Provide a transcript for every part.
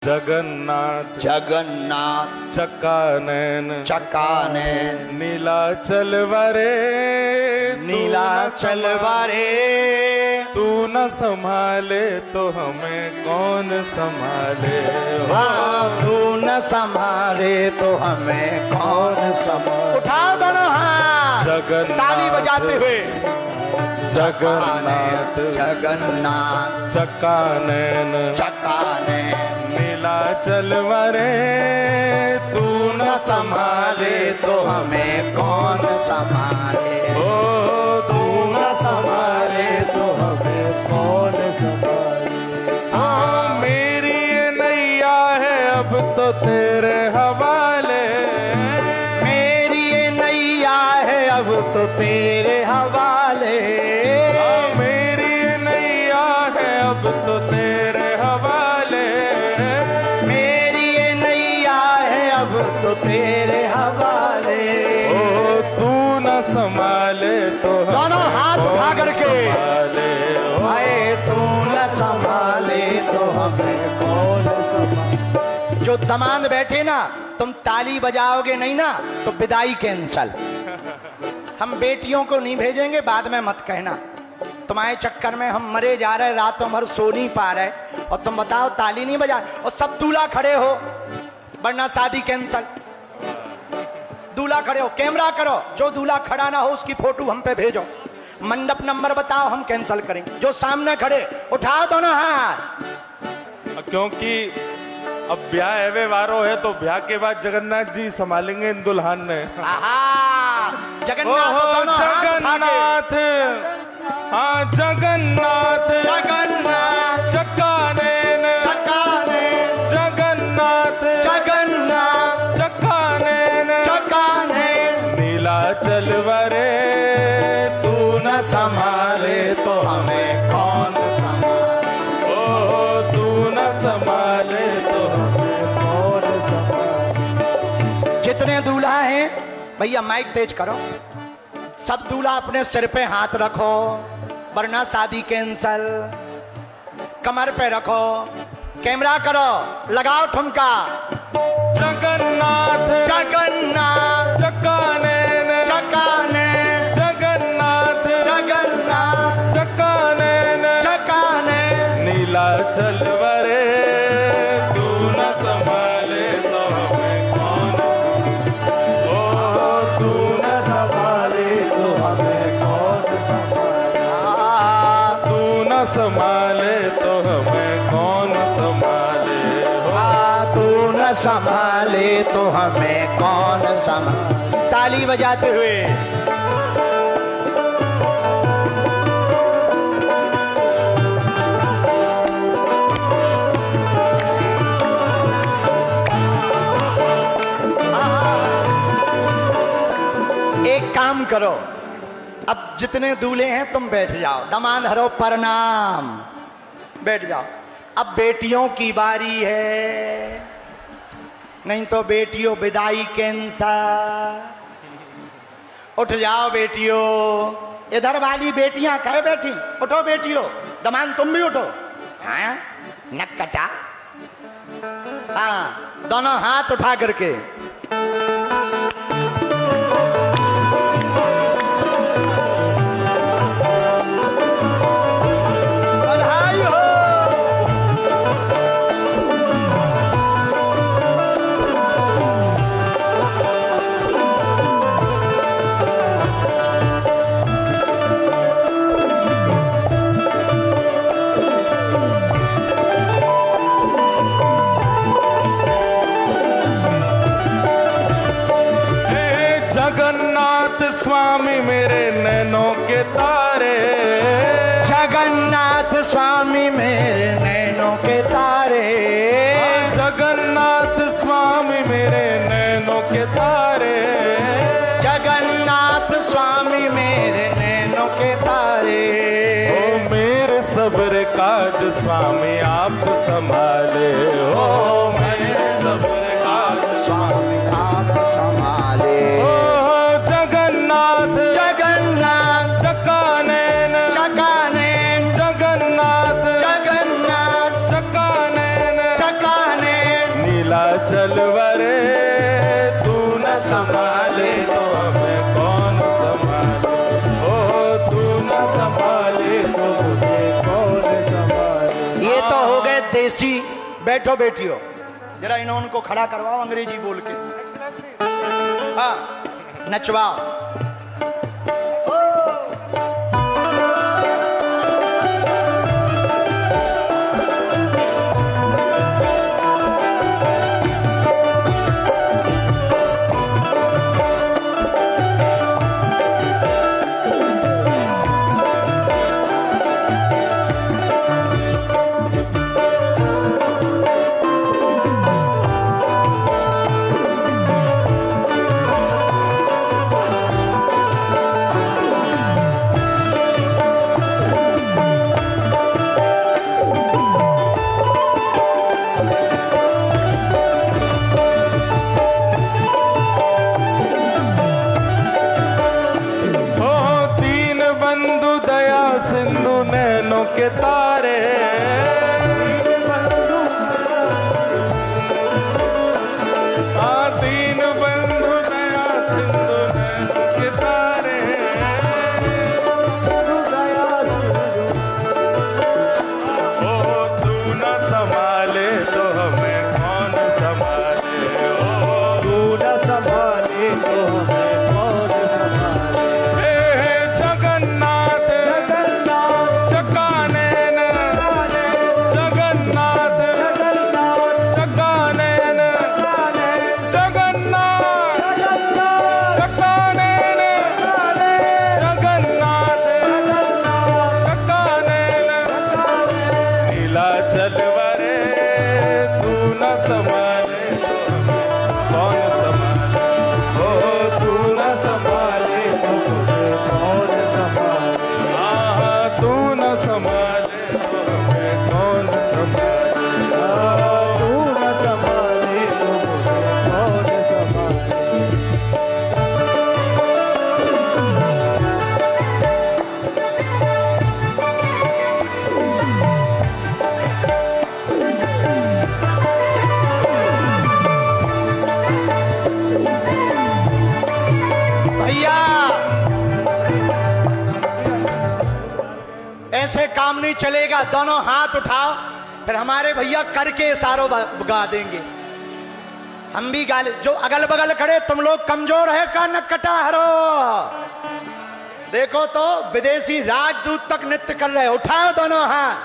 जगन्नाथ जगन्नाथ चक्कानैन चक्कानैन नीलाचल वरे नीलाचल वरे तू न संभाले तो हमें कौन संभाले। तू न संभाले तो हमें कौन संभाले। उठाओ दोनों हाथ, जगन्नाथ ताली बजाते हुए। जगन्नाथ जगन्नाथ चक्कानैन चक्कानैन नीलाचल वरे तू न संभाले तो हमें कौन संभाले। ओ तू न संभाले तो हमें कौन संभाले। हाँ मेरी ये नैया है अब तो तेरे हवाले। मेरी ये नैया है अब तो तेरे हवाले। हाँ मेरी ये नैया है अब तो तेरे हवाले। मेरी ये नैया है अब तो तेरे हवाले। ओ तू न संभाले तो हमें दोनों हाथ उठा करके संभाले। आए तू न संभाले तो हमें कौन संभाले। जो दमाद बैठे ना, तुम ताली बजाओगे नहीं ना तो विदाई कैंसल। हम बेटियों को नहीं भेजेंगे, बाद में मत कहना तुम्हारे चक्कर में हम मरे जा रहे, रातों भर सो नहीं पा रहे और तुम बताओ ताली नहीं बजा और सब दूल्हा खड़े हो, वरना शादी कैंसल। दूल्हा खड़े हो, कैमरा करो, जो दूल्हा खड़ा ना हो उसकी फोटो हम पे भेजो, मंडप नंबर बताओ, हम कैंसल करेंगे। जो सामने खड़े उठाओ दोनों हाथ। क्योंकि अब ब्याह एवे वारो है तो ब्याह के बाद जगन्नाथ जी संभालेंगे इन दुल्हन ने। जगन्नाथ दोनों हाथ उठा जगन्नाथ हाँ जगन्नाथ जगन्नाथ चक्कानैन चक्कानैन जगन्नाथ जगन्नाथ चक्कानैन चक्कानैन नीलाचल वरे तू न संभाले तो हमें कौन संभाले। ओ तू न संभाले तो हमें कौन संभाले। जितने दूल्हा हैं भैया माइक तेज करो, सब दूल्हा अपने सिर पे हाथ रखो, वरना शादी कैंसल। कमर पे रखो, कैमरा करो, लगाओ ठुमका। जगन्नाथ जगन्नाथ चक्कानैन चक्कानैन जगन्नाथ जगन्नाथ चक्कानैन चक्कानैन नीलाचल वरे तू न संभाले तो हमें कौन। ओ तू न संभाले तो हमें कौन संभाले। तू न संभाले तो हमें कौन संभाले। तू न संभाले तो हमें कौन संभाले। ताली बजाते हुए एक काम करो, अब जितने दूल्हे हैं तुम बैठ जाओ, दमाद हरो प्रणाम, बैठ जाओ। अब बेटियों की बारी है, नहीं तो बेटियों विदाई कैंसल। उठ जाओ बेटियों, इधर वाली बेटियां कहे बैठी, उठो बेटियों, दमाद तुम भी उठो। हाँ नक कटा, हाँ दोनों हाथ उठा करके। बधाई हो। जगन्नाथ स्वामी मेरे नैनों के तारे। जगन्नाथ स्वामी मेरे नैनों के तारे। जगन्नाथ स्वामी मेरे नैनों के तारे। जगन्नाथ स्वामी मेरे नैनों के तारे। ओ मेरे सब्र काज स्वामी आप संभाले। ओ मेरे सब्र काज स्वामी आप संभाले। जगन्नाथ जगन्नाथ चक्कानैन चक्कानैन जगन्नाथ जगन्नाथ चक्कानैन चक्कानैन नीलाचल वरे तू न संभाले तो हमें कौन संभाले, ओ तू न संभाले तो मुझे कौन संभाले। ये तो हो गए देसी। बैठो बेटियों, जरा इन्होंने खड़ा करवाओ अंग्रेजी बोल के। हाँ, नचवाओ। के तारे दीन बंधु दया सिंधु नैनों के तारे, ओ तू न संभाले तो हमें कौन संभाले, ओ तू न संभाले तो हमें कौन संभाले। जगन्नाथ काम नहीं चलेगा। दोनों हाथ उठाओ, फिर हमारे भैया करके इशारों गा देंगे, हम भी गा ले। जो अगल बगल खड़े तुम लोग कमजोर है का न कटा हरो। देखो तो विदेशी राजदूत तक नृत्य कर रहे। उठाओ दोनों हाथ।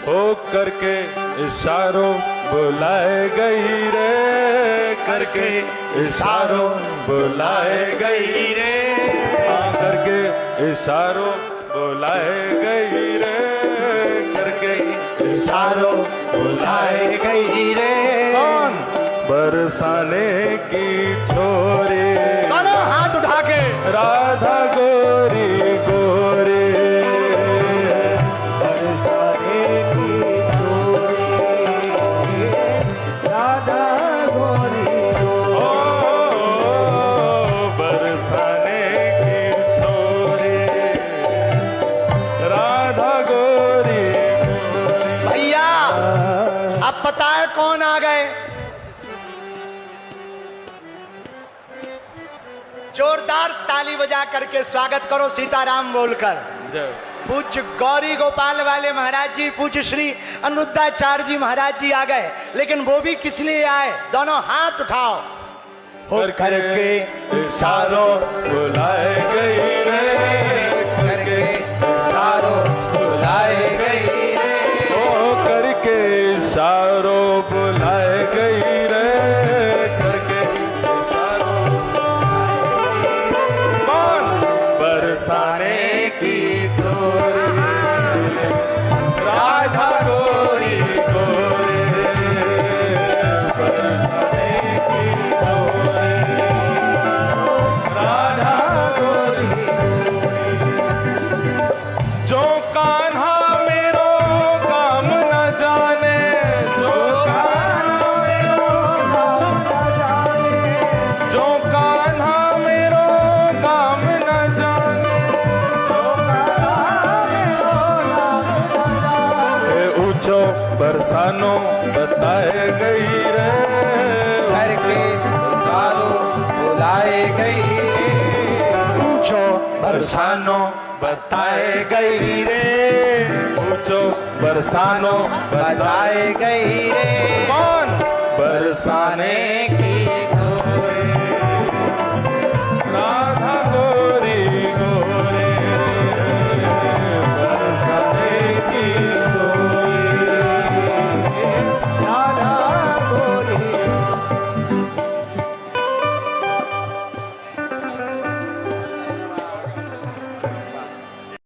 हो करके इशारों बुलाए गई रे, करके इशारों बुलाए गई रे, हाँ करके इशारों बुलाए गई रे, करके इशारों बुलाए गई रे। कौन? बरसाने की छोरी। दोनों हाथ उठा के। राधा गोरी गोरी पता है कौन आ गए? जोरदार ताली बजा करके स्वागत करो सीताराम बोलकर। पूज्य गौरी गोपाल वाले महाराज जी, पूज्य श्री अनुरुद्धाचार्य जी महाराज जी आ गए। लेकिन वो भी किस लिए आए? दोनों हाथ उठाओ। हो करके इशारों बुलाए गई रे, करके इशारों बुलाए गई रे, हो करके इशारों बुलाए गई रे, करके इशारों कौन? बरसाने की छोरी राधा गोरी गोरी, बरसाने की छोरी राधा गोरी गोरी। जो कान्हा मेरो काम न जाने, जो कान्हा मेरो काम न जाने, जो कान्हा मेरो काम न जाने, जो कान्हा मेरो काम न पूछो बरसानो बताए गई रे, करके बरसानो बुलाए गई रे, पूछो बरसानो बताए गई रे, पूछो बरसानो बताए गई रे, कौन बरसाने